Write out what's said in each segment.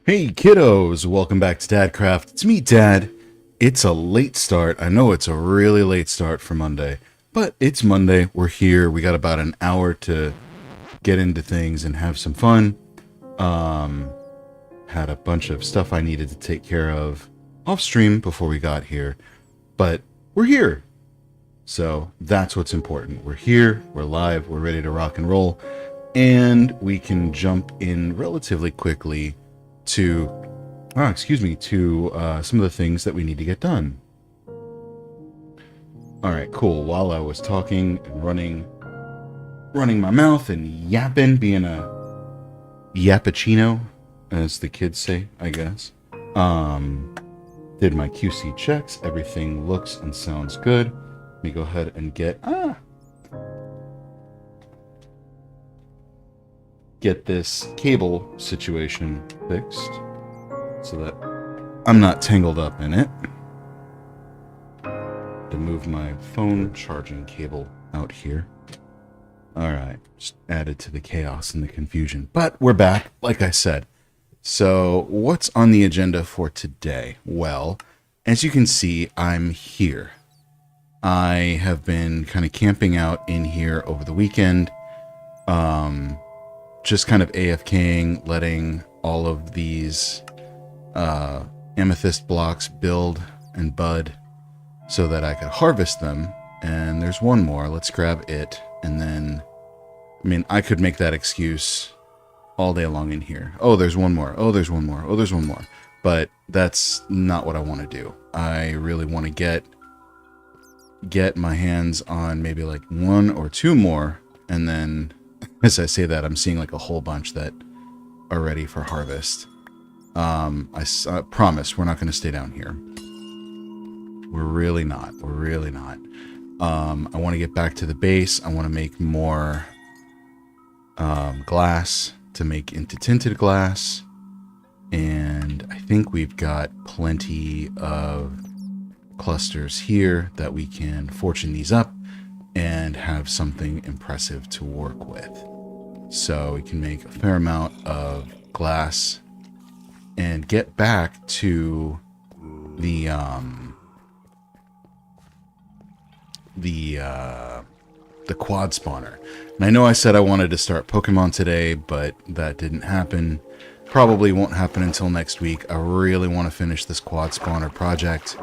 Hey kiddos, welcome back to Dadcraft. It's me, Dad. It's a late start. I know it's a really late start for Monday, but it's Monday. We're here. We got about an hour to get into things and have some fun. Had a bunch of stuff I needed to take care of off stream before we got here, but we're here. So that's what's important. We're here, we're live, we're ready to rock and roll, and we can jump in relatively quickly to some of the things that we need to get done. All right, cool. While I was talking and running my mouth and yapping, being a yappuccino, as the kids say, I guess. Did my QC checks. Everything looks and sounds good. Let me go ahead and get this cable situation fixed so that I'm not tangled up in it. To move my phone charging cable out here. Alright, just added to the chaos and the confusion. But we're back, like I said. So, what's on the agenda for today? Well, as you can see, I'm here. I have been kind of camping out in here over the weekend. Just kind of AFKing, letting all of these amethyst blocks build and bud so that I could harvest them. And there's one more. Let's grab it. And then, I mean, I could make that excuse all day long in here. Oh, there's one more. Oh, there's one more. Oh, there's one more. But that's not what I want to do. I really want to get my hands on maybe like one or two more. And then, as I say that, I'm seeing like a whole bunch that are ready for harvest. I promise we're not going to stay down here. We're really not. We're really not. I want to get back to the base. I want to make more glass to make into tinted glass. And I think we've got plenty of clusters here that we can fortune these up and have something impressive to work with. So we can make a fair amount of glass and get back to the quad spawner. And I know I said I wanted to start Pokemon today, but that didn't happen. Probably won't happen until next week. I really want to finish this quad spawner project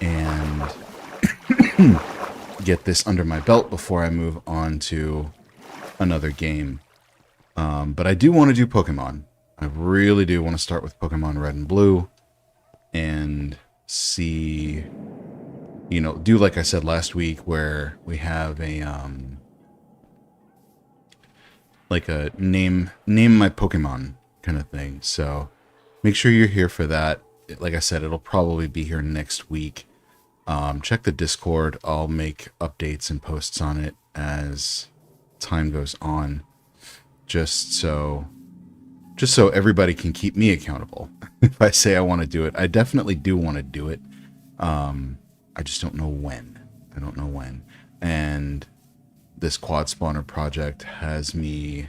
and get this under my belt before I move on to another game. But I do want to do Pokemon. I really do want to start with Pokemon Red and Blue and see, you know, do like I said last week where we have a like a name my Pokemon kind of thing. So make sure you're here for that. Like I said, it'll probably be here next week. Check the Discord. I'll make updates and posts on it as time goes on, just so everybody can keep me accountable. If I say I want to do it, I definitely do want to do it. I just don't know when. I don't know when. And this quad spawner project has me,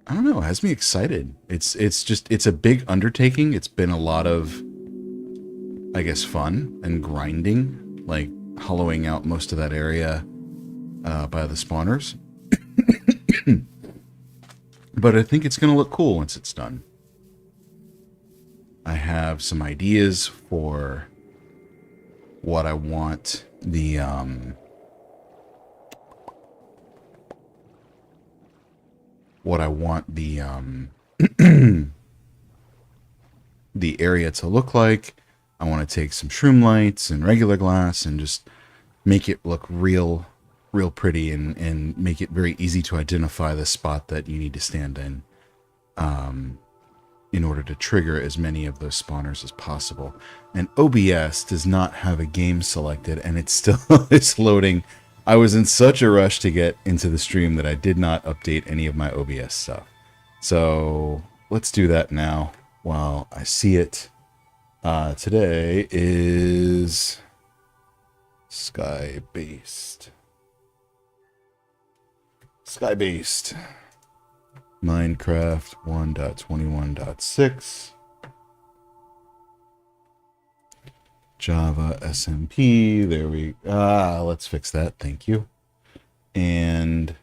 I don't know, has me excited. It's a big undertaking. It's been a lot of, I guess, fun and grinding, like hollowing out most of that area by the spawners. But I think it's going to look cool once it's done. I have some ideas for what I want the the area to look like. I want to take some shroom lights and regular glass and just make it look real pretty and make it very easy to identify the spot that you need to stand in order to trigger as many of those spawners as possible. And OBS does not have a game selected, and it still is loading. I was in such a rush to get into the stream that I did not update any of my OBS stuff. So let's do that now while I see it. Today is sky-based. Minecraft 1.21.6. Java SMP. There we let's fix that. Thank you. And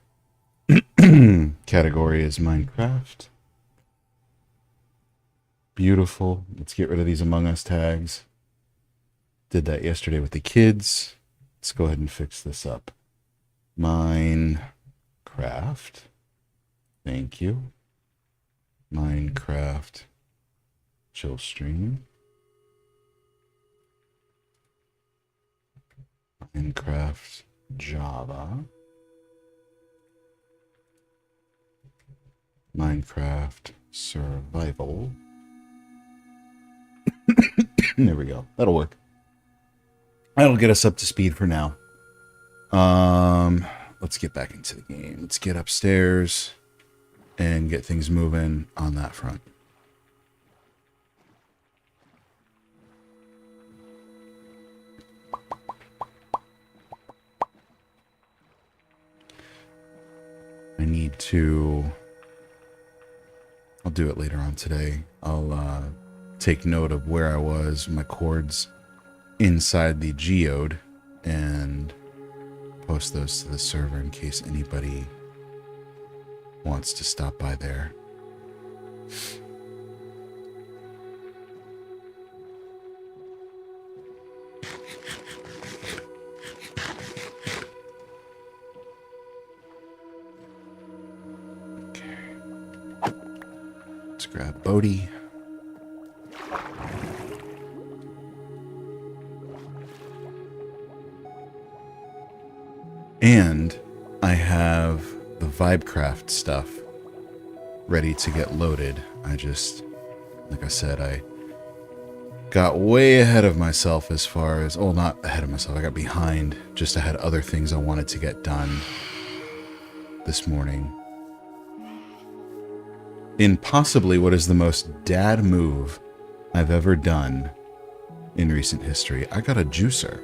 category is Minecraft. Beautiful. Let's get rid of these Among Us tags. Did that yesterday with the kids. Let's go ahead and fix this up. Minecraft. Thank you. Minecraft chill stream. Minecraft Java. Minecraft survival. There we go. That'll work. That'll get us up to speed for now. Let's get back into the game. Let's get upstairs and get things moving on that front. I need to... I'll do it later on today. I'll take note of where I was, my chords inside the geode, and post those to the server in case anybody wants to stop by there. Okay. Let's grab Bodhi. And I have the Vibecraft stuff ready to get loaded. I just, like I said, I got way ahead of myself as far as, well, not ahead of myself, I got behind. Just I had other things I wanted to get done this morning. In possibly what is the most dad move I've ever done in recent history, I got a juicer.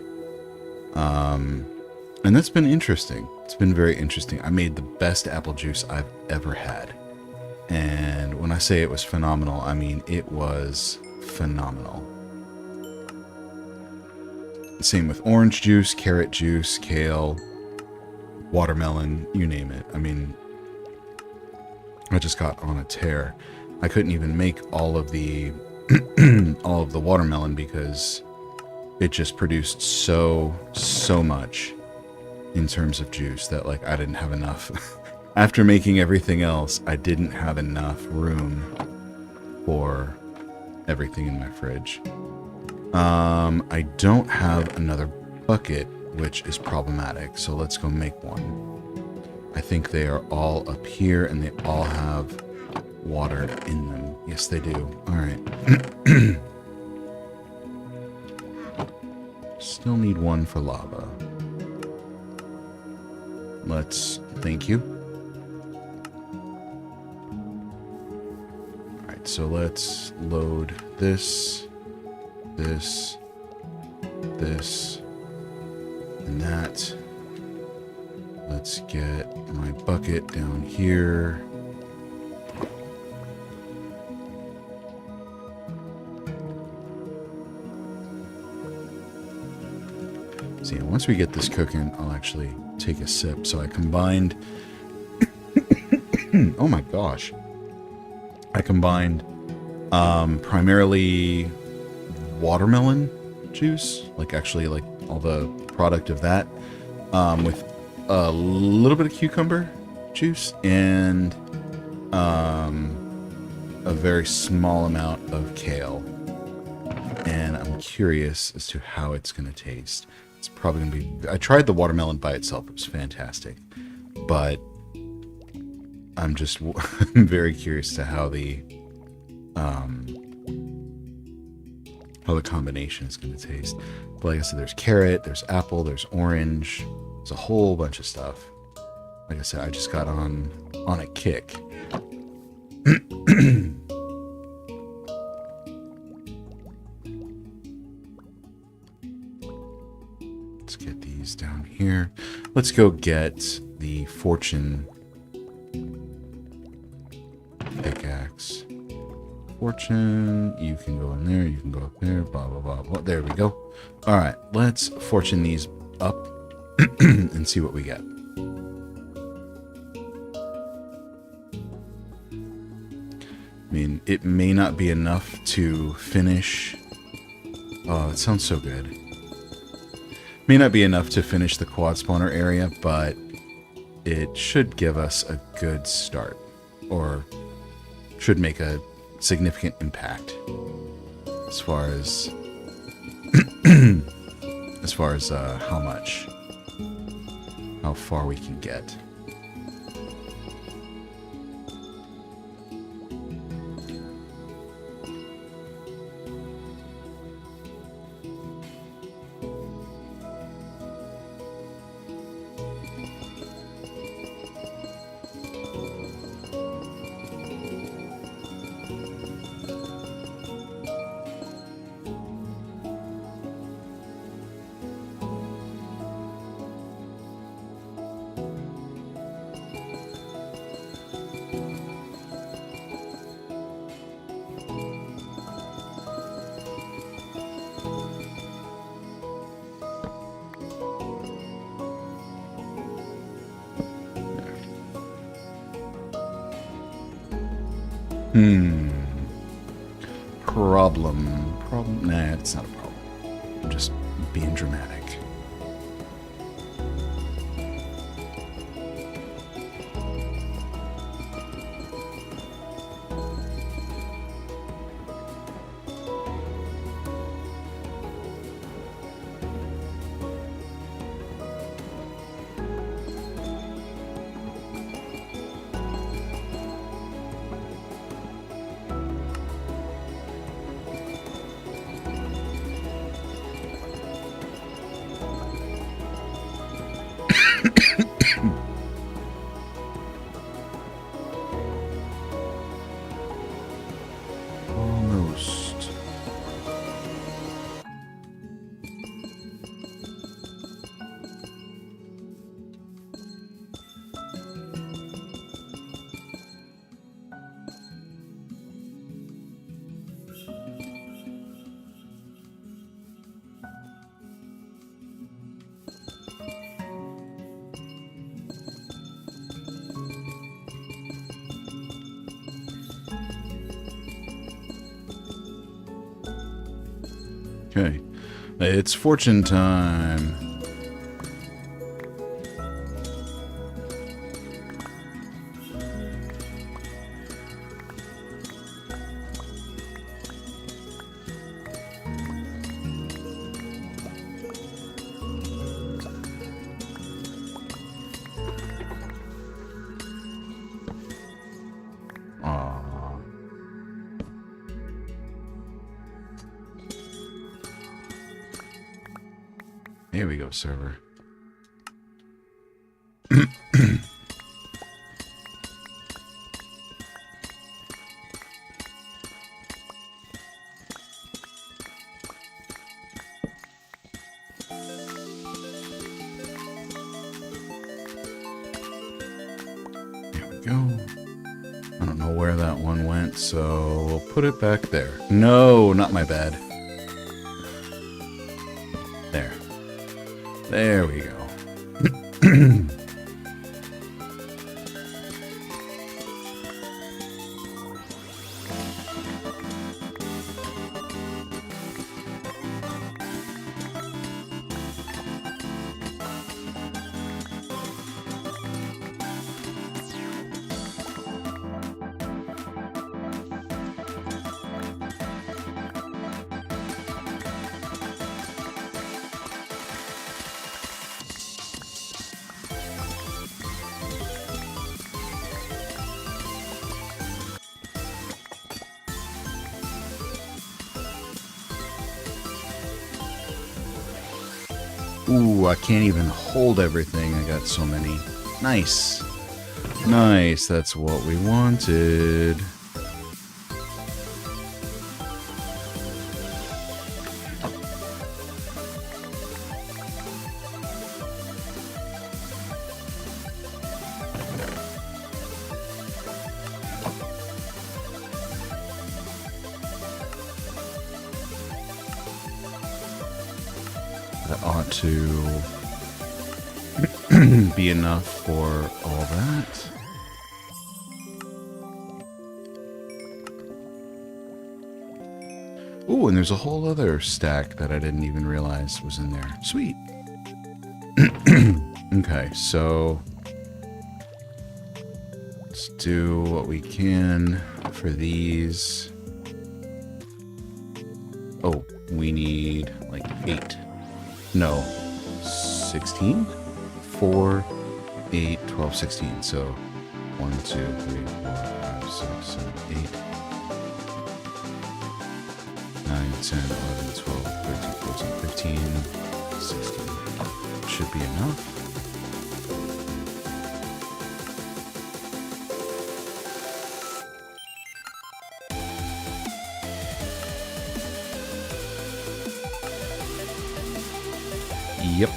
And that's been interesting. It's been very interesting. I made the best apple juice I've ever had. And when I say it was phenomenal, I mean it was phenomenal. Same with orange juice, carrot juice, kale, watermelon, you name it. I mean, I just got on a tear. I couldn't even make all of the all of the watermelon because it just produced so much in terms of juice that, like, I didn't have enough. After making everything else, I didn't have enough room for everything in my fridge. I don't have another bucket, which is problematic, so let's go make one. I think they are all up here, and they all have water in them. Yes, they do. Alright. Still need one for lava. Let's... Thank you. Alright, so let's load this, this, and that. Let's get my bucket down here. See, once we get this cooking, I'll actually take a sip. So I combined... oh my gosh. I combined primarily watermelon juice, like actually like all the product of that, with a little bit of cucumber juice and a very small amount of kale. And I'm curious as to how it's going to taste. It's probably going to be... I tried the watermelon by itself. It was fantastic. But I'm just very curious to how the combination is going to taste. But like I said, there's carrot, there's apple, there's orange. There's a whole bunch of stuff. Like I said, I just got on a kick. Let's get these down here. Let's go get the fortune fortune. You can go in there. You can go up there. Blah, blah, blah, blah. There we go. All right. Let's fortune these up and see what we get. I mean, it may not be enough to finish. Oh, it sounds so good. May not be enough to finish the quad spawner area, but it should give us a good start, or should make a significant impact as far as how far we can get. Problem? Nah, it's not a problem. I'm just being dramatic. Almost. Okay, it's fortune time. Here we go, server. There we go. I don't know where that one went, so we'll put it back there. No, not my bad. There. There we go. Ooh, I can't even hold everything. I got so many. Nice. Nice, that's what we wanted. That ought to be enough for all that. Ooh, and there's a whole other stack that I didn't even realize was in there. Sweet. Okay, so let's do what we can for these. Oh, we need like 8. No, 16? 4, 8, 12, 16. So 1, 2, 3, 4, 5, 6, 7, 8, 9, 10, 11, 12, 13, 14, 15, 16. Should be enough. Yep.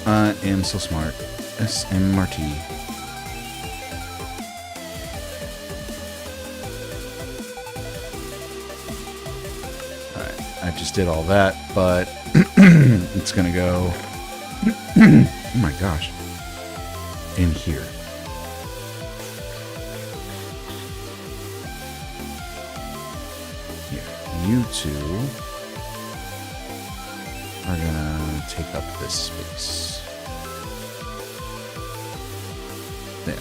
I am so smart. SMRT. Alright, I just did all that, but it's gonna go oh my gosh, in here. Here, you two are gonna take up this space. There.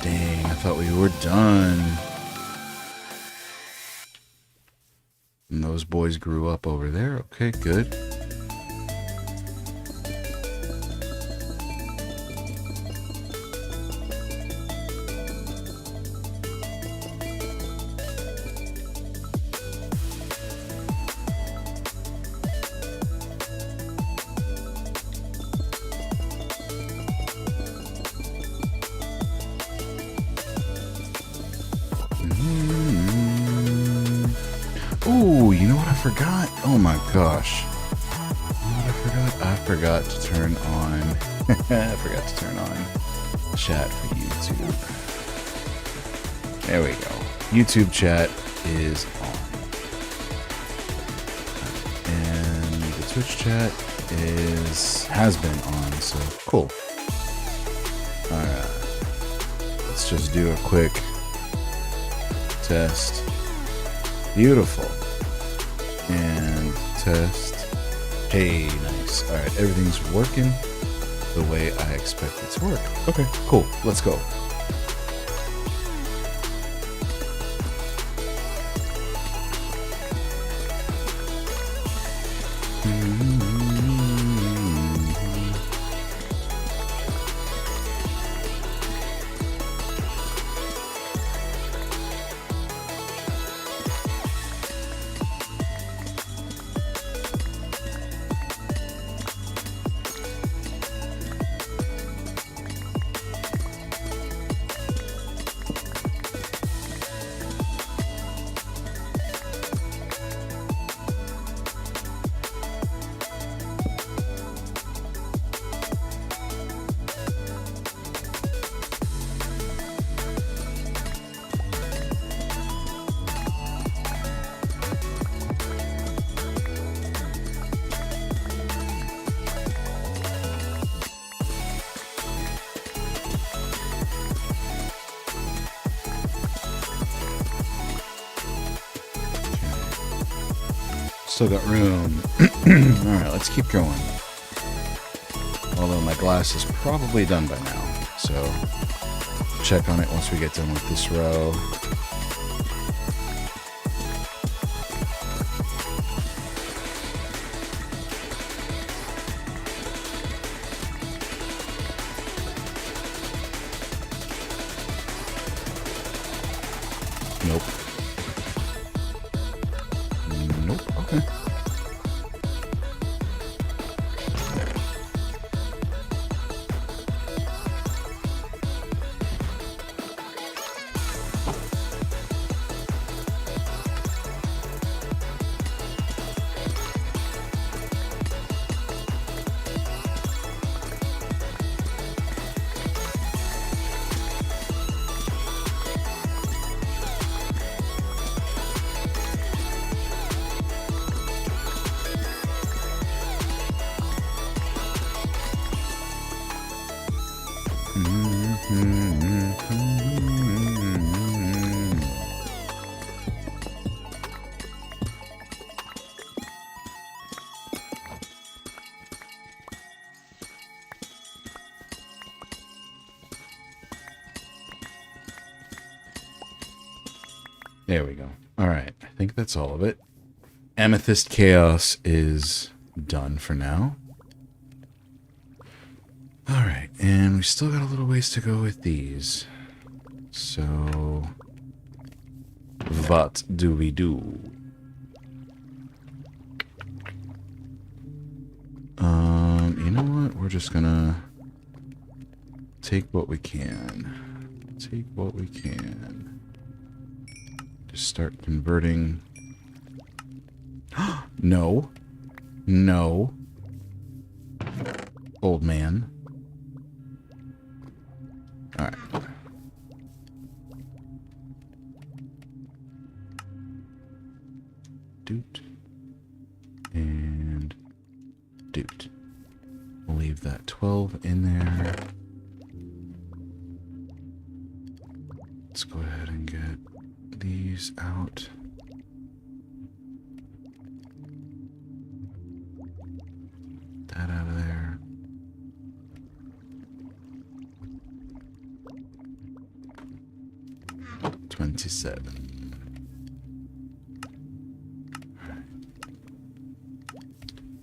Dang, I thought we were done. And those boys grew up over there. Okay, good. Ooh, you know what I forgot? Oh my gosh. You know what I forgot? I forgot to turn on I forgot to turn on chat for YouTube. There we go. YouTube chat is on. And the Twitch chat has been on, so cool. Alright. Let's just do a quick test. Beautiful. And test. Hey, nice. Alright, everything's working the way I expect it to work. Okay, cool. Let's go. Still got room. Alright, let's keep going. Although my glass is probably done by now. So, check on it once we get done with this row. Nope. Nope. Okay. There we go. All right. I think that's all of it. Amethyst Chaos is done for now. All right. And we still got a little ways to go with these. So, what do we do? You know what? We're just gonna take what we can. Take what we can. Just start converting. No. No. Old man. Alright. Doot. And doot. We'll leave that 12 in there. Let's go ahead and get these out. That out of there. $27.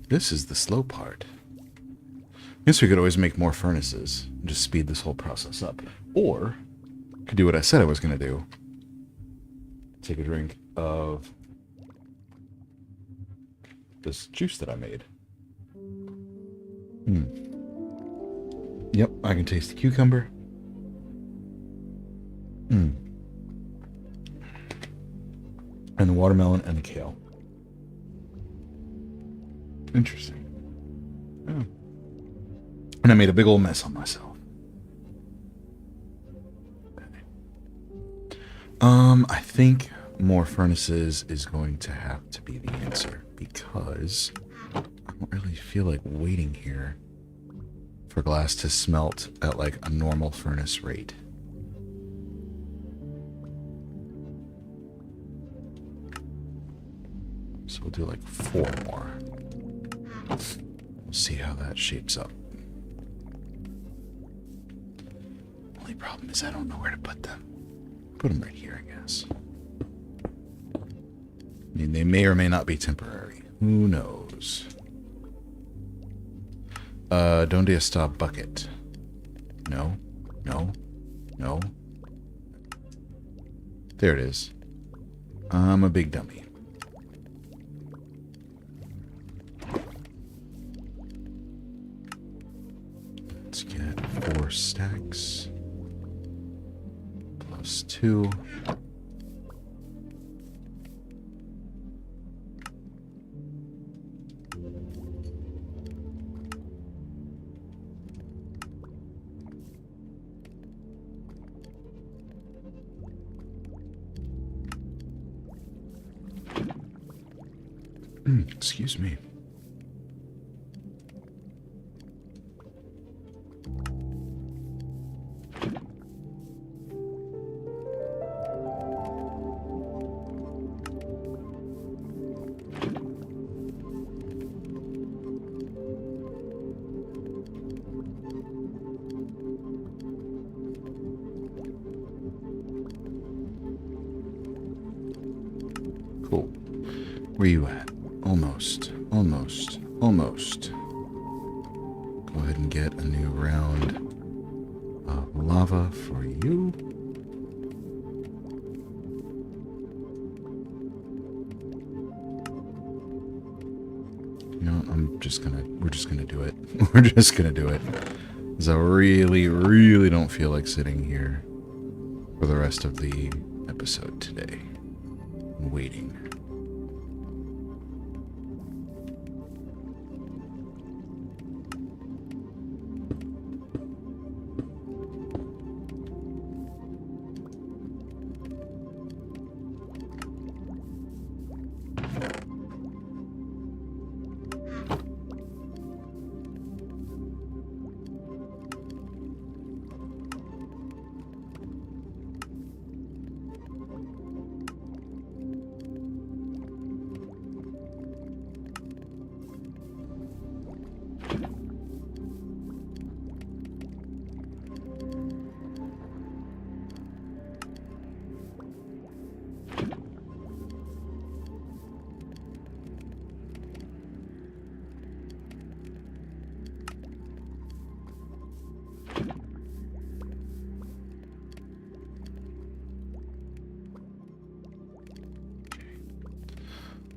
This is the slow part. I guess we could always make more furnaces and just speed this whole process up. Or, could do what I said I was going to do. Take a drink of this juice that I made. Yep, I can taste the cucumber. And the watermelon and the kale. Interesting. Oh. And I made a big old mess on myself. Okay. I think more furnaces is going to have to be the answer because I don't really feel like waiting here for glass to smelt at like a normal furnace rate. So we'll do like 4 more. We'll see how that shapes up. Only problem is I don't know where to put them. Put them right here, I guess. I mean, they may or may not be temporary. Who knows? Donde está bucket? No. No. No. There it is. I'm a big dummy. Let's get 4 stacks. Plus 2. Excuse me. Cool. Where you at? Almost. Almost. Almost. Go ahead and get a new round of lava for you. You know what? We're just gonna do it. We're just gonna do it. Because I really, really don't feel like sitting here for the rest of the episode today. I'm waiting.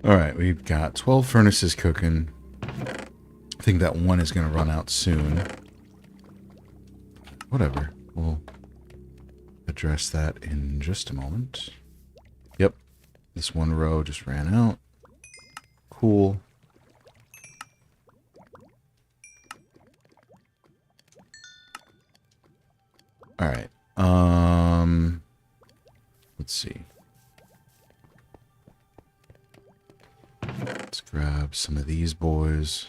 All right, we've got 12 furnaces cooking. I think that one is going to run out soon. Whatever. We'll address that in just a moment. Yep. This one row just ran out. Cool. All right. Let's see. Let's grab some of these boys.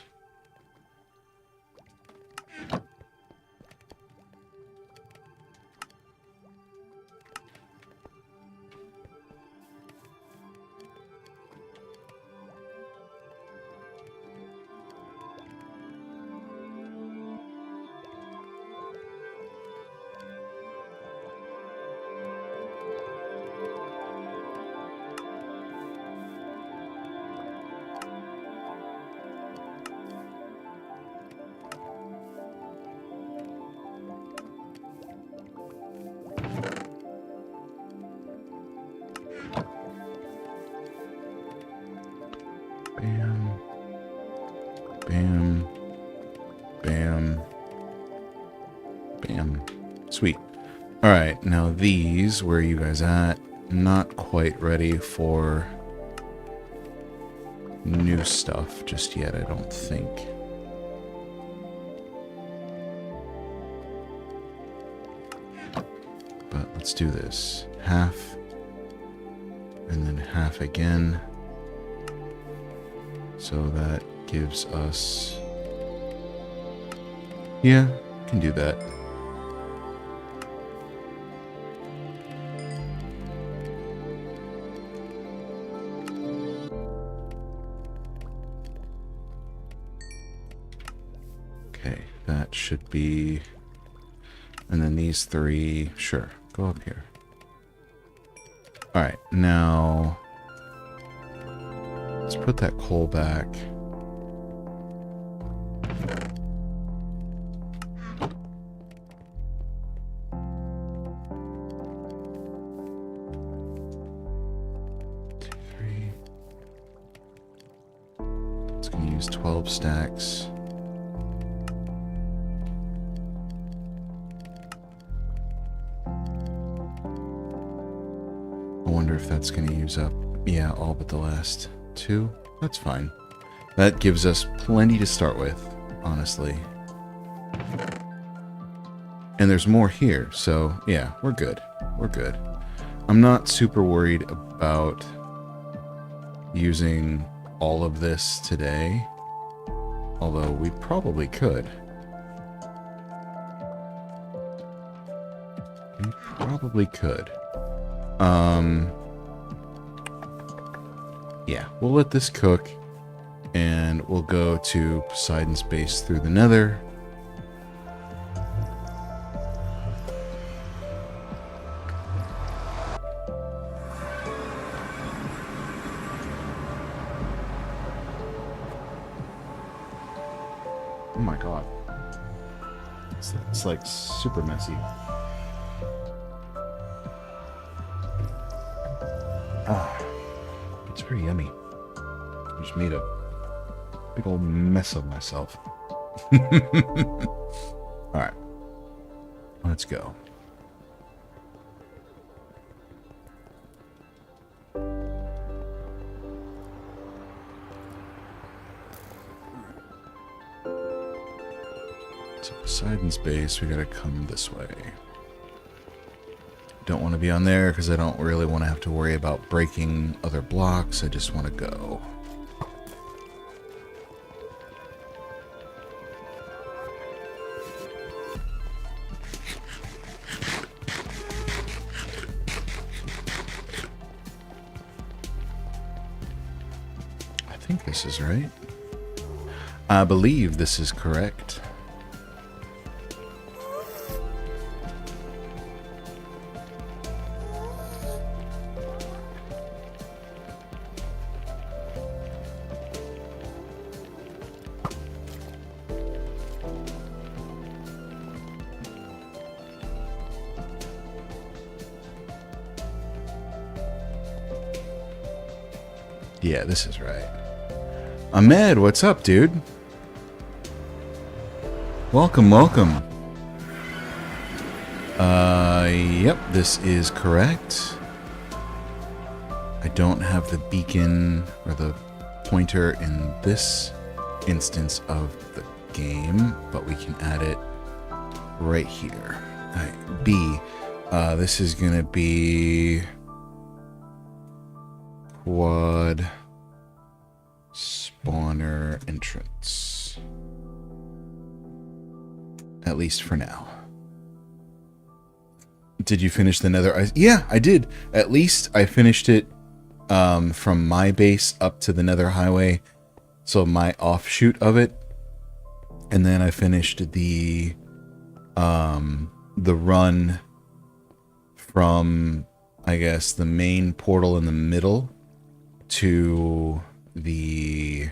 Bam. Bam. Bam. Bam. Sweet. Alright, now these, where are you guys at? Not quite ready for new stuff just yet, I don't think. But let's do this. Half. And then half again. So that gives us... Yeah, can do that. Okay, that should be... And then these three... Sure, go up here. Alright, now... Let's put that coal back. Two, three. It's going to use 12 stacks. I wonder if that's going to use up, yeah, all but the last two. That's fine. That gives us plenty to start with, honestly. And there's more here, so yeah, we're good. We're good. I'm not super worried about using all of this today, although we probably could. We probably could. Yeah, we'll let this cook, and we'll go to Poseidon's base through the nether. Oh my god. It's like super messy. Ah. It's very yummy. I just made a big old mess of myself. Alright. Let's go. So Poseidon's base, we gotta come this way. Don't want to be on there because I don't really want to have to worry about breaking other blocks. I just want to go. I think this is right. I believe this is correct. Yeah, this is right. Ahmed, what's up, dude? Welcome, welcome. Yep, this is correct. I don't have the beacon or the pointer in this instance of the game, but we can add it right here. All right, B. This is going to be quad spawner entrance. At least for now. Did you finish the nether? Yeah, I did. At least I finished it from my base up to the nether highway. So my offshoot of it. And then I finished the run from, I guess, the main portal in the middle to the...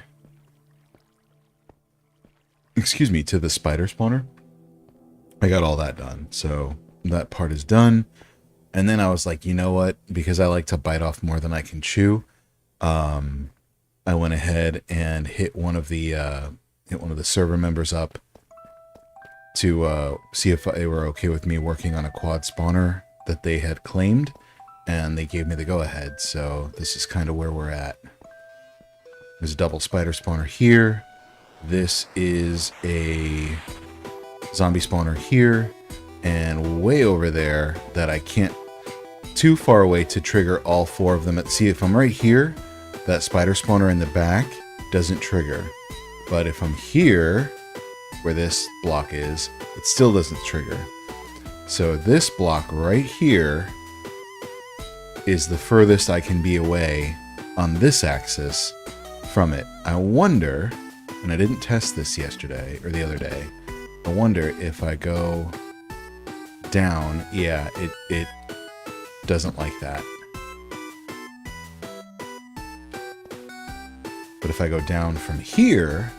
Excuse me, to the spider spawner. I got all that done, so that part is done. And then I was like, you know what? Because I like to bite off more than I can chew, I went ahead and hit one of the server members up to see if they were okay with me working on a quad spawner that they had claimed, and they gave me the go-ahead. So this is kind of where we're at. There's a double spider spawner here. This is a zombie spawner here, and way over there that I can't too far away to trigger all four of them. See, if I'm right here, that spider spawner in the back doesn't trigger. But if I'm here, where this block is, it still doesn't trigger. So this block right here is the furthest I can be away on this axis from it. I wonder, and I didn't test this yesterday or the other day, I wonder if I go down, yeah, it doesn't like that. But if I go down from here,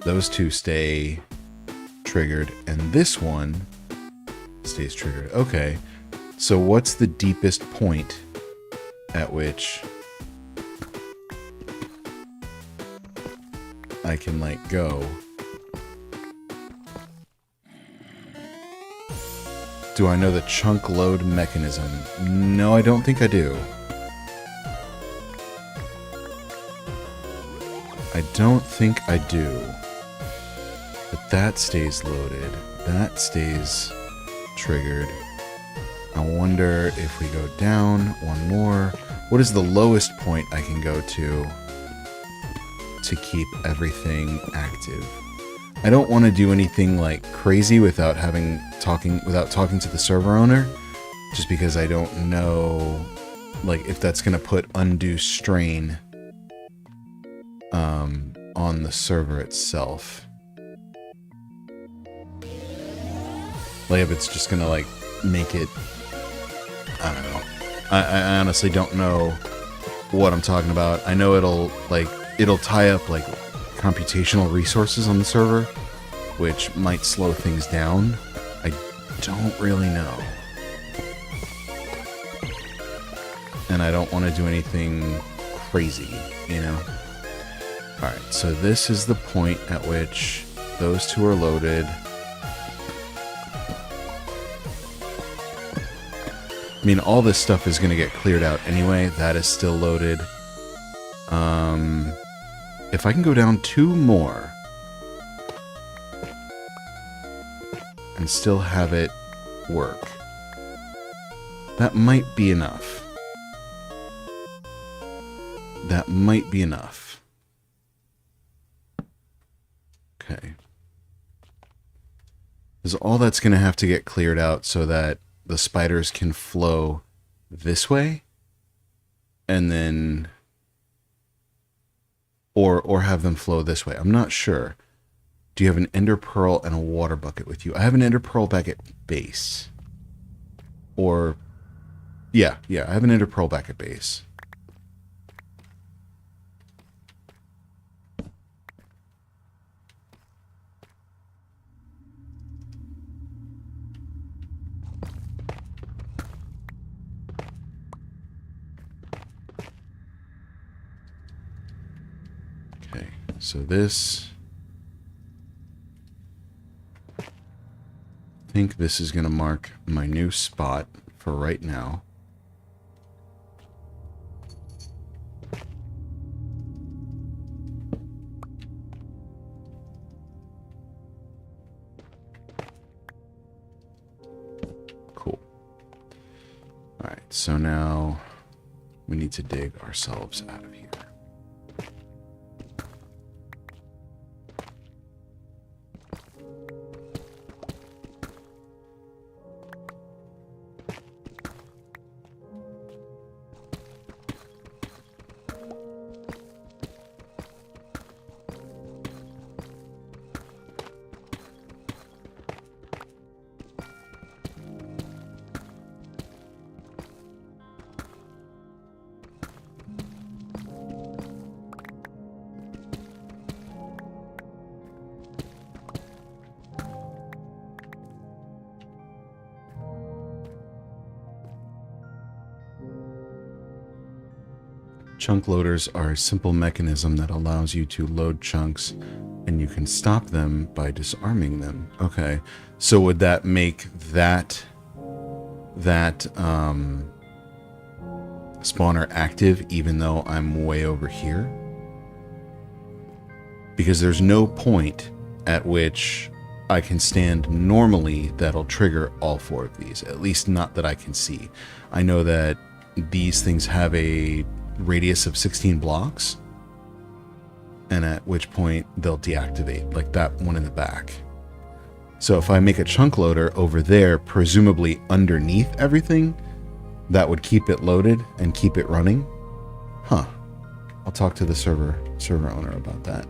those two stay triggered, and this one stays triggered. Okay, so what's the deepest point at which I can, like, go? Do I know the chunk load mechanism? No, I don't think I do. I don't think I do. But that stays loaded. That stays triggered. I wonder if we go down one more. What is the lowest point I can go to keep everything active? I don't want to do anything like crazy without talking to the server owner, just because I don't know, like, if that's going to put undue strain on the server itself. Like, if it's just going to, like, make it, I don't know. I honestly don't know what I'm talking about. I know it'll tie up, like, computational resources on the server, which might slow things down. I don't really know. And I don't want to do anything crazy, you know? Alright, so this is the point at which those two are loaded. I mean, all this stuff is going to get cleared out anyway. That is still loaded. If I can go down two more and still have it work, that might be enough. That might be enough. Okay. Because all that's going to have to get cleared out so that the spiders can flow this way, and then or have them flow this way. I'm not sure. Do you have an ender pearl and a water bucket with you? I have an ender pearl back at base. Or yeah, I have an ender pearl back at base. So this, I think this is going to mark my new spot for right now. Cool. All right, so now we need to dig ourselves out of here. Chunk loaders are a simple mechanism that allows you to load chunks, and you can stop them by disarming them. Okay, so would that make that spawner active even though I'm way over here? Because there's no point at which I can stand normally that'll trigger all four of these, at least not that I can see. I know that these things have a radius of 16 blocks, and at which point they'll deactivate, like that one in the back. So if I make a chunk loader over there, presumably underneath everything, that would keep it loaded and keep it running. Huh. I'll talk to the server owner about that.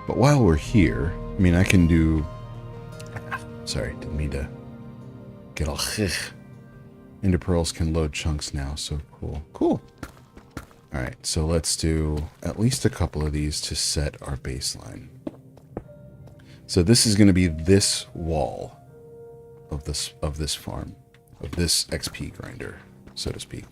But while we're here, I mean, I can do... Sorry, didn't mean to get all... Ender pearls can load chunks now, so cool. Cool. Alright, so let's do at least a couple of these to set our baseline. So this is going to be this wall of this farm, of this XP grinder, so to speak.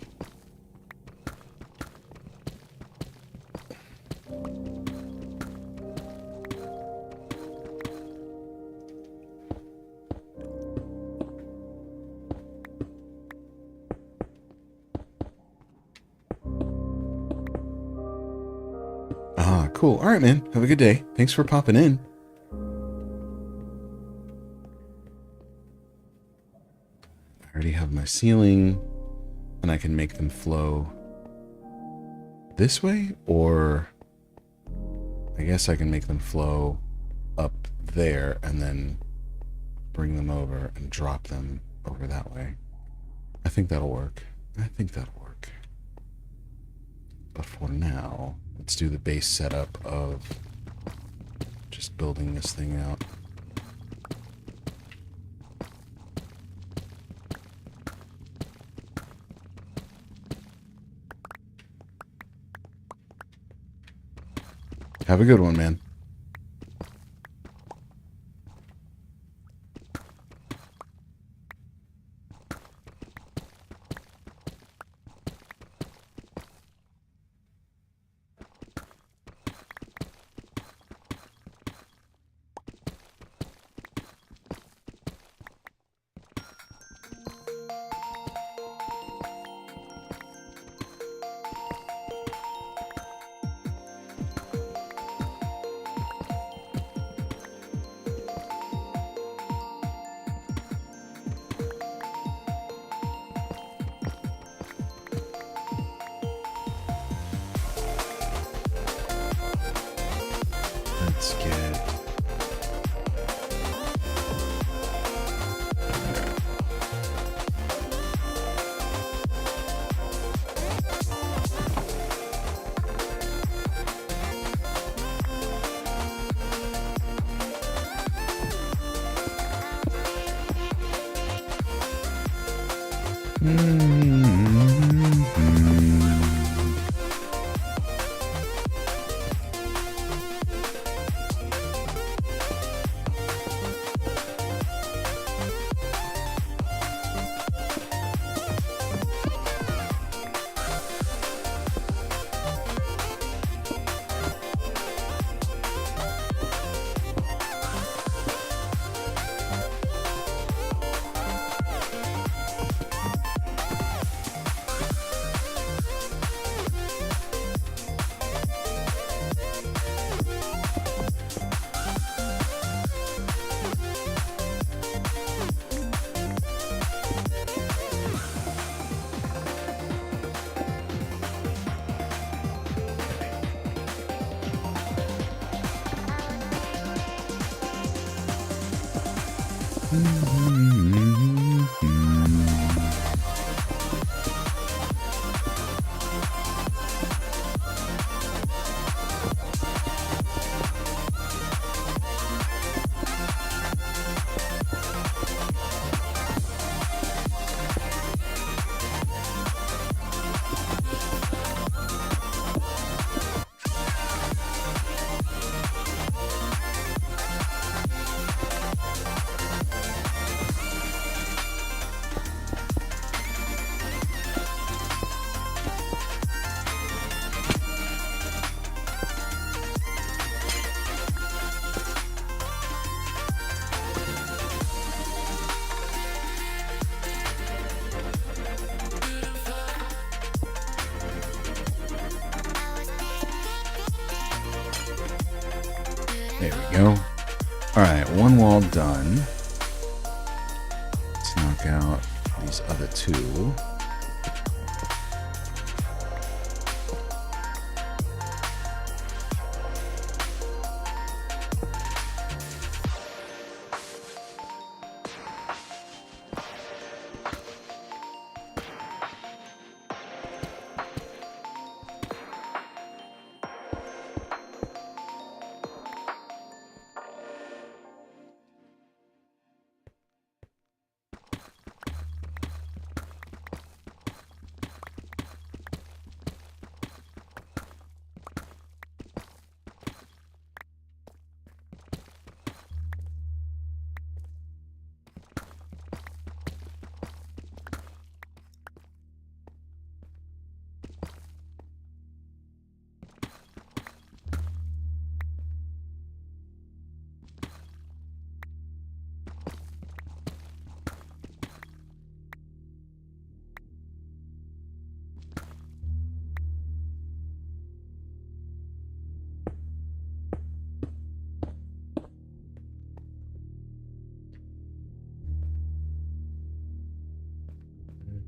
Cool. All right, man. Have a good day. Thanks for popping in. I already have my ceiling, and I can make them flow this way, or I guess I can make them flow up there and then bring them over and drop them over that way. I think that'll work. But for now, let's do the base setup of just building this thing out. Have a good one, man. Let's get... There we go. Alright, one wall done. Let's knock out these other two.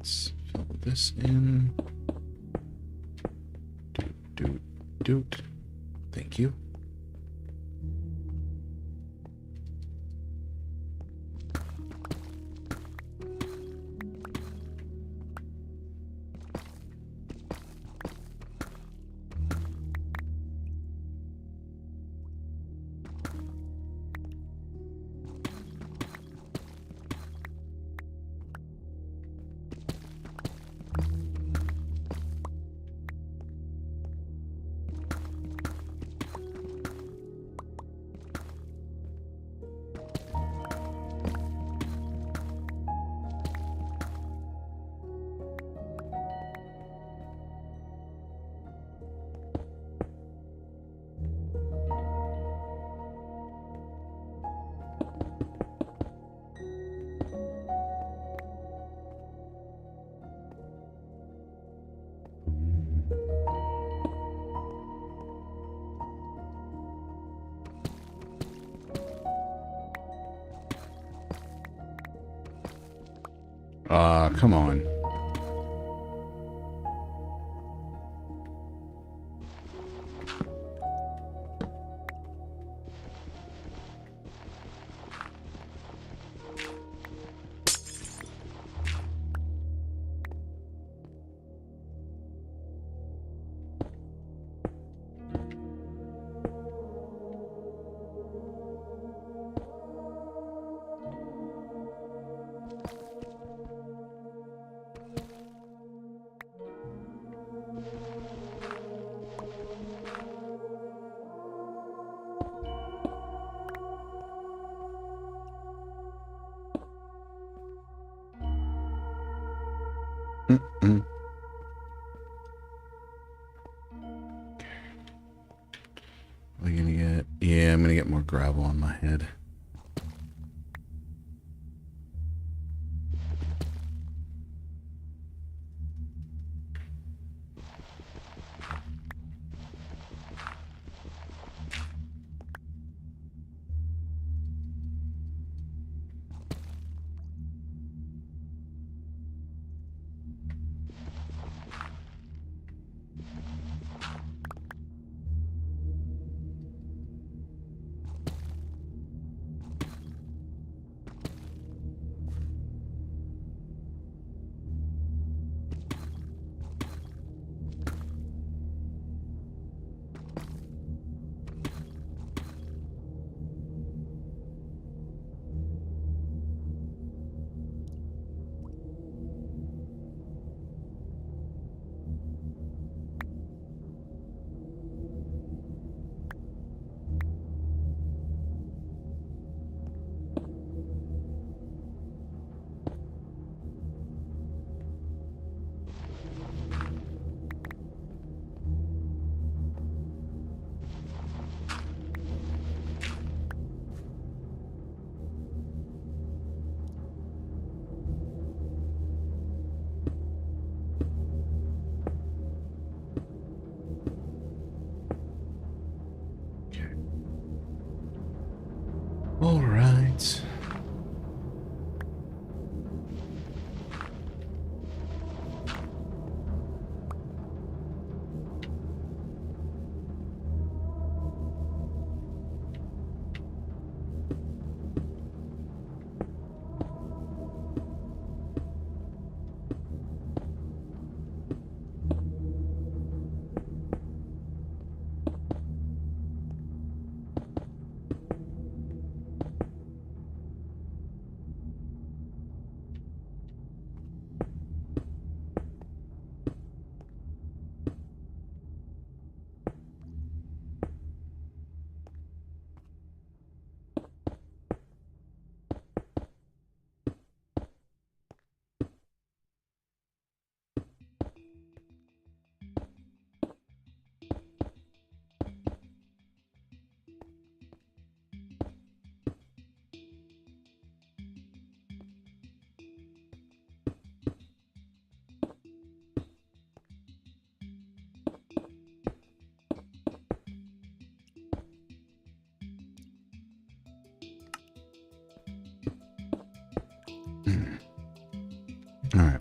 Let's fill this in. Doot. Thank you. Come on. Mm-mm. Are you gonna get? Yeah, I'm gonna get more gravel on my head.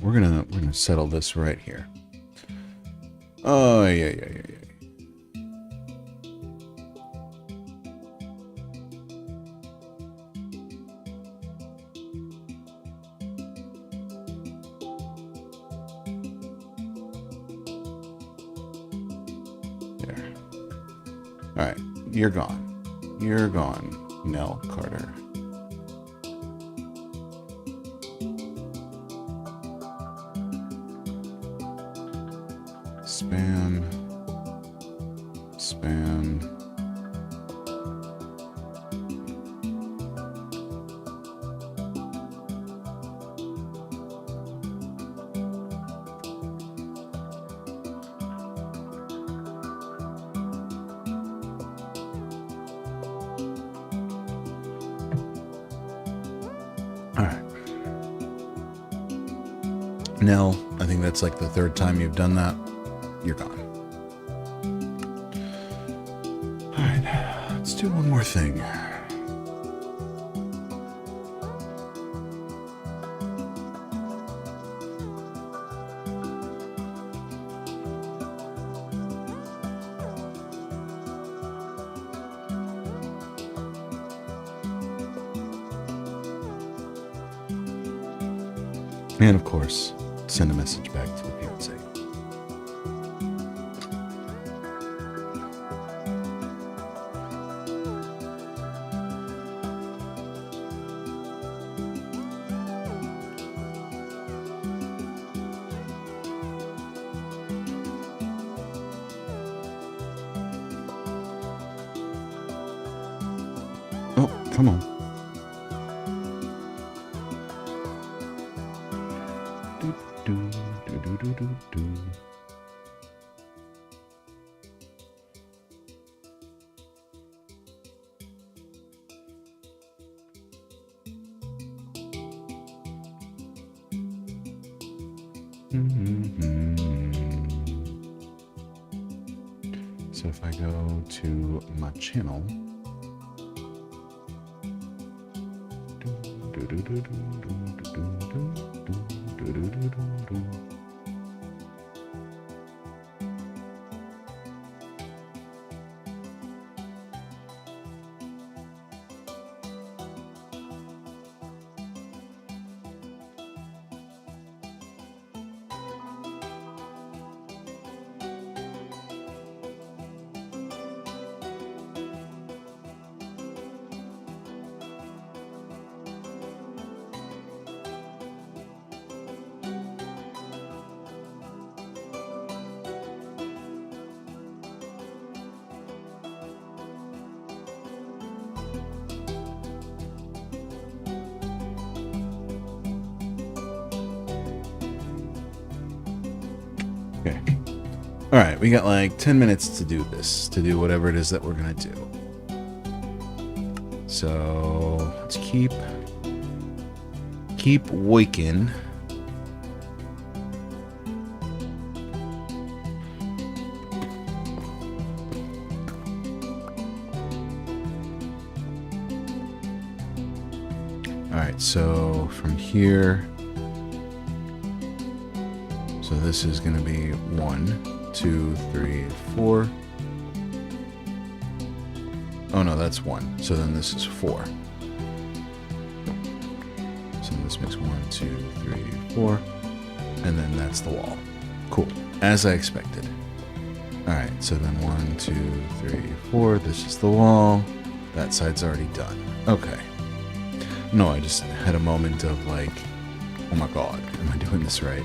we're gonna settle this right here. Oh yeah. There. All right, you're gone. You're gone, Nell Carter. Spam. All right. Nell, I think that's like the third time you've done that. You're gone. All right, let's do one more thing. And of course, send a message back to the fiance. Oh, come on. So if I go to my channel, okay. All right, we got like 10 minutes to do this, to do whatever it is that we're gonna do. So let's keep waking. All right, so from here, so this is going to be 1, 2, 3, 4. Oh no, that's 1. So then this is 4. So this makes 1, 2, 3, 4. And then that's the wall. Cool. As I expected. All right, so then 1, 2, 3, 4. This is the wall. That side's already done. Okay. No, I just had a moment of like, oh my god, am I doing this right?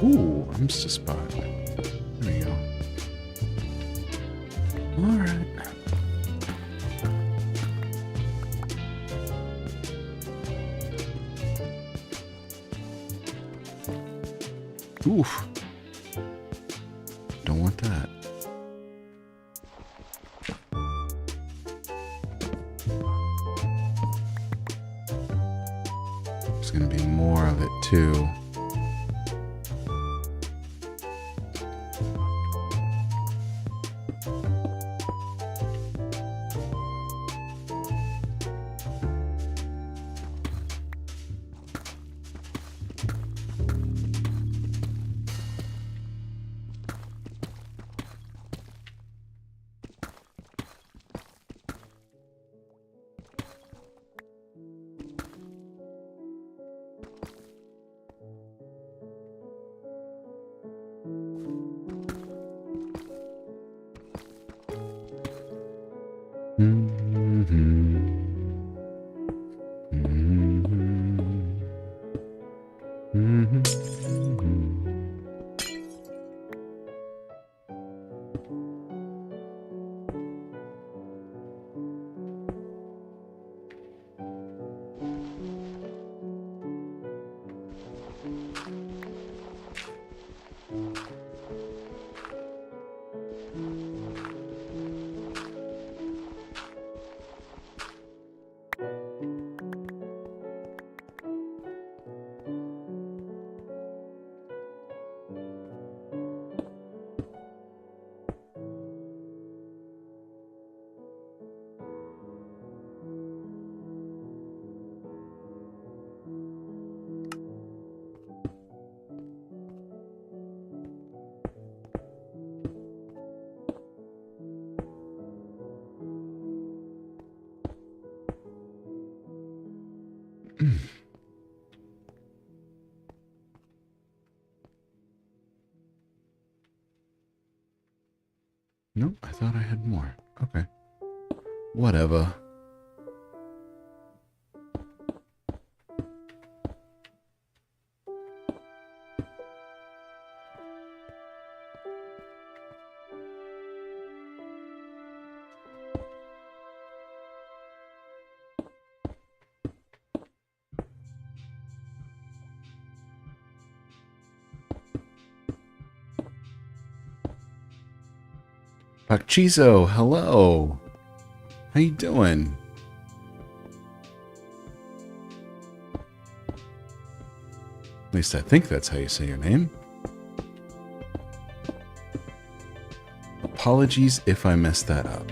Ooh, I'm just a spot. There we go. Alright. Oof. Don't want that. There's going to be more of it too. Nope, I thought I had more. Okay. Whatever. Pachizo, hello. How you doing? At least I think that's how you say your name. Apologies if I messed that up.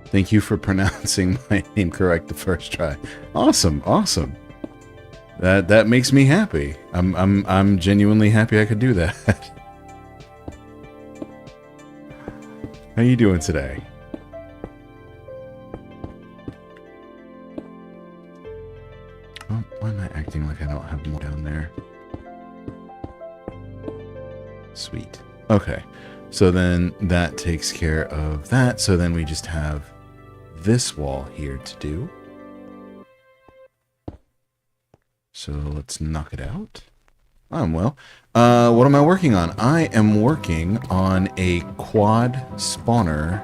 Thank you for pronouncing my name correct the first try. Awesome, awesome. That makes me happy. I'm genuinely happy I could do that. How you doing today? Oh, why am I acting like I don't have more down there? Sweet. Okay. So then that takes care of that. So then we just have this wall here to do. So let's knock it out. Well. What am I working on? I am working on a quad spawner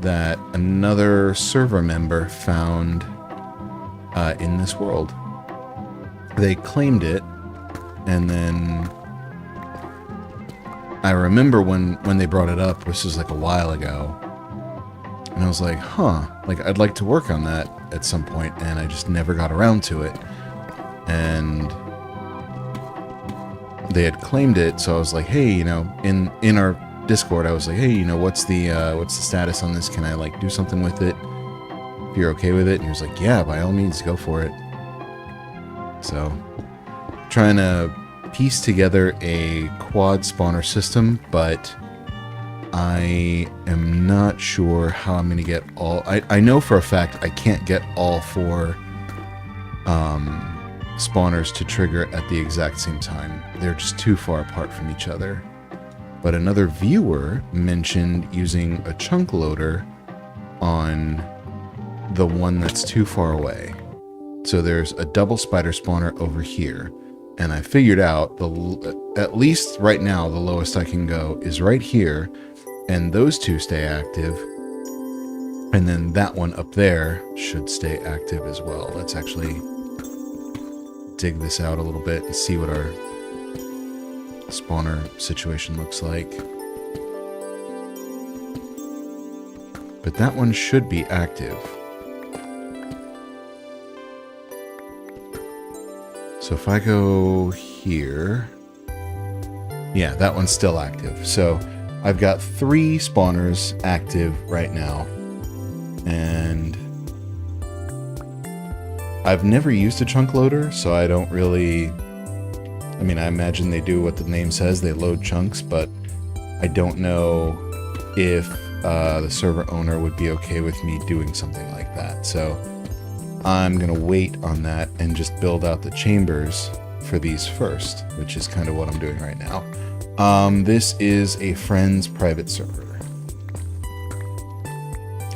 that another server member found in this world. They claimed it, and then I remember when they brought it up, this was like a while ago, and I was like, huh, like I'd like to work on that at some point, and I just never got around to it. And they had claimed it, so I was like, hey, you know, in our Discord, I was like, hey, you know, what's the status on this? Can I like do something with it? If you're okay with it? And he was like, yeah, by all means, go for it. So, trying to piece together a quad spawner system, but I am not sure how I'm going to get all... I know for a fact I can't get all 4 spawners to trigger at the exact same time. They're just too far apart from each other. but another viewer mentioned using a chunk loader on the one that's too far away. So there's a double spider spawner over here, and I figured out at least right now the lowest I can go is right here, and those two stay active, and then that one up there should stay active as well. Let's actually dig this out a little bit and see what our spawner situation looks like. But that one should be active. So if I go here, yeah, that one's still active. So I've got 3 spawners active right now, and I've never used a chunk loader, so I don't really, I mean, I imagine they do what the name says, they load chunks, but I don't know if the server owner would be okay with me doing something like that. So I'm going to wait on that and just build out the chambers for these first, which is kind of what I'm doing right now. This is a friend's private server.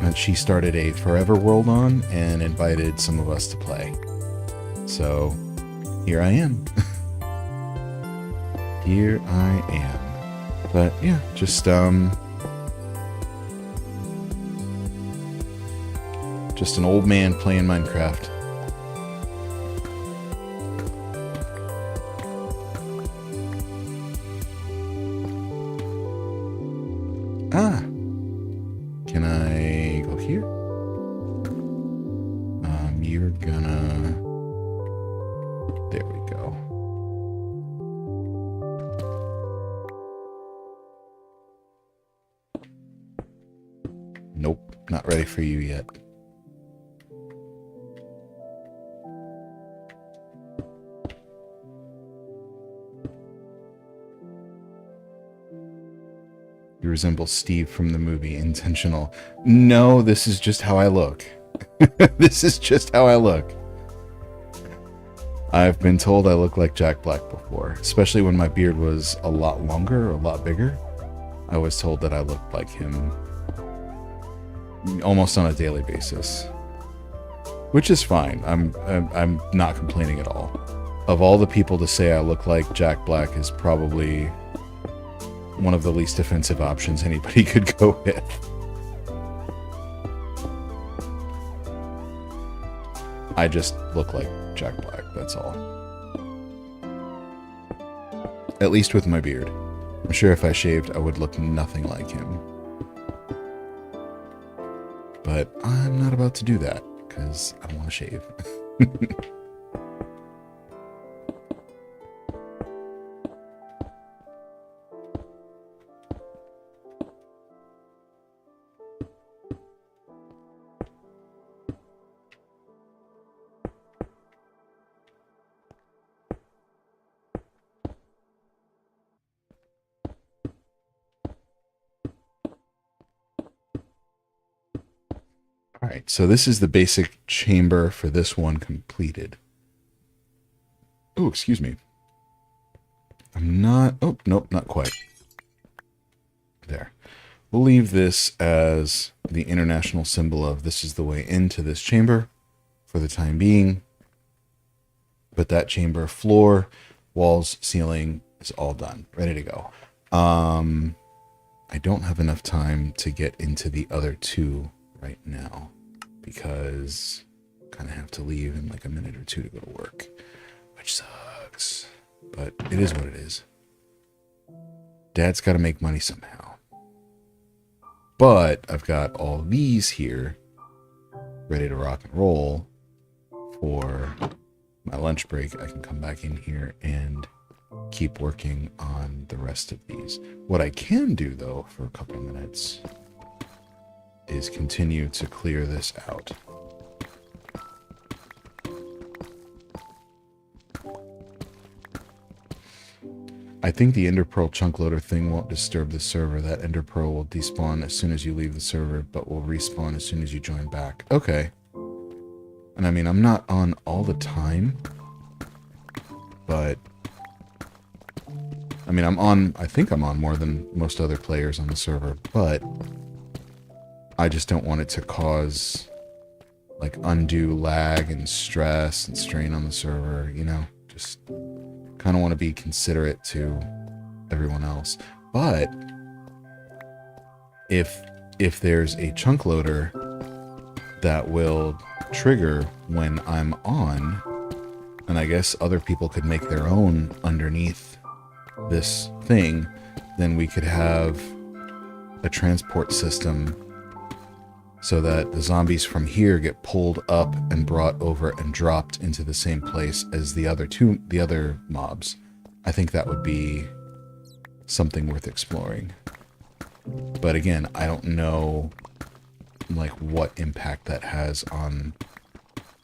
And she started a forever world on and invited some of us to play. So here I am. Here I am. But yeah, just an old man playing Minecraft. Ah! Can I go here? You're gonna... There we go. Nope, not ready for you yet. You resemble Steve from the movie Intentional. No, this is just how I look. This is just how I look. I've been told I look like Jack Black before, especially when my beard was a lot longer, or a lot bigger. I was told that I looked like him almost on a daily basis, which is fine. I'm not complaining at all. Of all the people to say I look like Jack Black is probably one of the least offensive options anybody could go with. I just look like Jack Black, that's all. At least with my beard. I'm sure if I shaved, I would look nothing like him. But I'm not about to do that, because I don't want to shave. Alright, so this is the basic chamber for this one completed. Oh, excuse me. I'm not... Oh, nope, not quite. There. We'll leave this as the international symbol of this is the way into this chamber for the time being. But that chamber, floor, walls, ceiling is all done. Ready to go. I don't have enough time to get into the other two right now because I kind of have to leave in like a minute or two to go to work, which sucks, but it is what it is. Dad's got to make money somehow, but I've got all these here ready to rock and roll for my lunch break. I can come back in here and keep working on the rest of these. What I can do though for a couple of minutes is continue to clear this out. I think the Ender Pearl chunk loader thing won't disturb the server. That Ender Pearl will despawn as soon as you leave the server, but will respawn as soon as you join back. Okay. And I mean, I'm not on all the time, but I mean, I think I'm on more than most other players on the server, but I just don't want it to cause like undue lag and stress and strain on the server, you know? Just kind of want to be considerate to everyone else. But if there's a chunk loader that will trigger when I'm on, and I guess other people could make their own underneath this thing, then we could have a transport system so that the zombies from here get pulled up and brought over and dropped into the same place as the other mobs. I think that would be something worth exploring. But again, I don't know like what impact that has on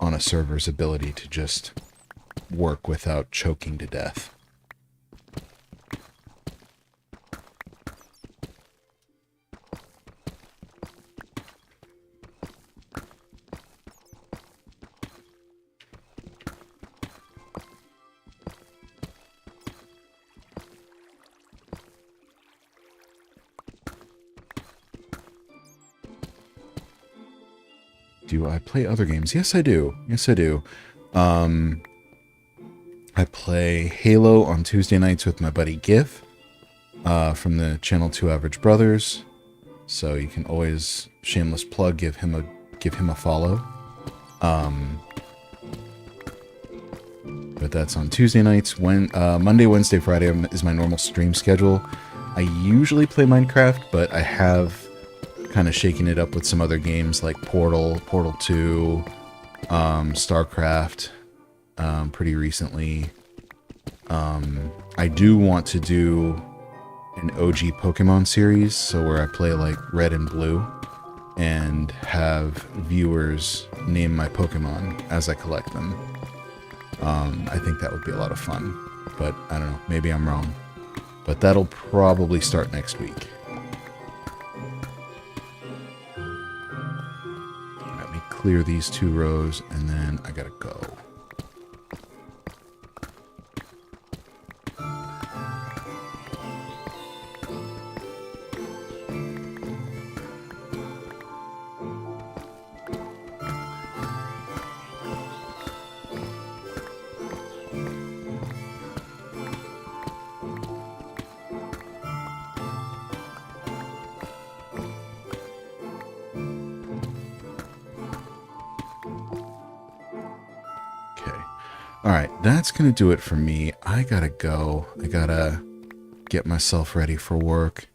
a server's ability to just work without choking to death. Do I play other games? Yes, I do. Yes, I do. I play Halo on Tuesday nights with my buddy GIF from the channel 2 Average Brothers. So you can always, shameless plug, give him a follow. But that's on Tuesday nights. Monday, Wednesday, Friday is my normal stream schedule. I usually play Minecraft, but I have kind of shaking it up with some other games like Portal 2, StarCraft, pretty recently. I do want to do an OG Pokemon series, so where I play like Red and Blue and have viewers name my Pokemon as I collect them. I think that would be a lot of fun, but I don't know, maybe I'm wrong. But that'll probably start next week. Clear these 2 rows, and then I gotta go. Alright, that's going to do it for me. I gotta go. I gotta get myself ready for work.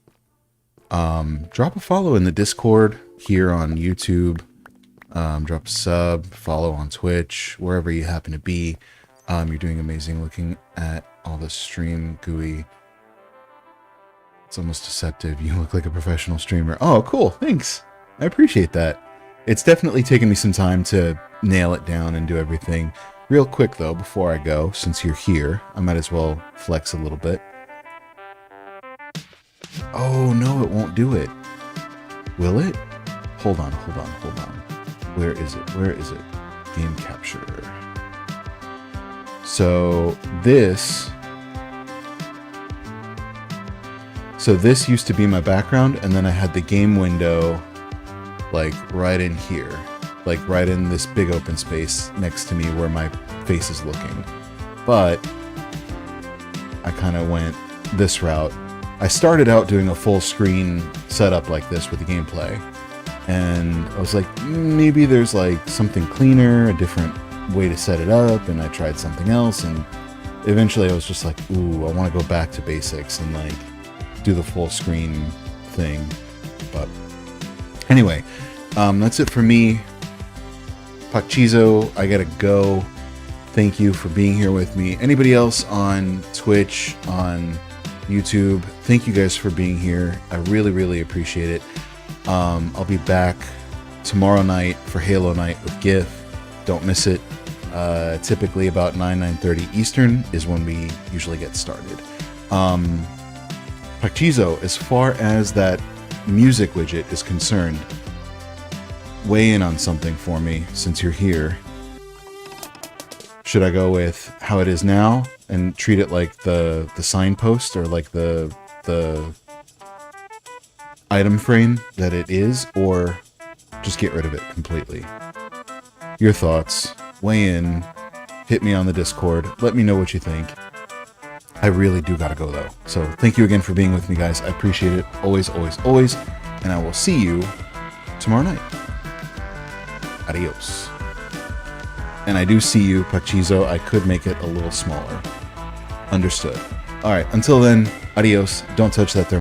Drop a follow in the Discord here on YouTube. Drop a sub, follow on Twitch, wherever you happen to be. You're doing amazing looking at all the stream GUI. It's almost deceptive. You look like a professional streamer. Oh, cool. Thanks. I appreciate that. It's definitely taken me some time to nail it down and do everything. Real quick, though, before I go, since you're here, I might as well flex a little bit. Oh, no, it won't do it. Will it? Hold on. Where is it? Game capture. So this used to be my background, and then I had the game window like right in here. Like right in this big open space next to me where my face is looking. But I kind of went this route. I started out doing a full screen setup like this with the gameplay. And I was like, maybe there's like something cleaner, a different way to set it up. And I tried something else. And eventually I was just like, ooh, I want to go back to basics and like do the full screen thing. But anyway, that's it for me. Pacchizo, I gotta go. Thank you for being here with me. Anybody else on Twitch, on YouTube, thank you guys for being here. I really, really appreciate it. I'll be back tomorrow night for Halo Night with GIF. Don't miss it. Typically about 9:30 Eastern is when we usually get started. Pacchizo, as far as that music widget is concerned, weigh in on something for me since you're here. Should I go with how it is now and treat it like the signpost or like the item frame that it is, or just get rid of it completely? Your thoughts. Weigh in. Hit me on the Discord. Let me know what you think. I really do gotta go though. So thank you again for being with me, guys. I appreciate it. Always, always, always. And I will see you tomorrow night. Adios. And I do see you, Pachizo. I could make it a little smaller. Understood. Alright, until then, adios. Don't touch that thermostat.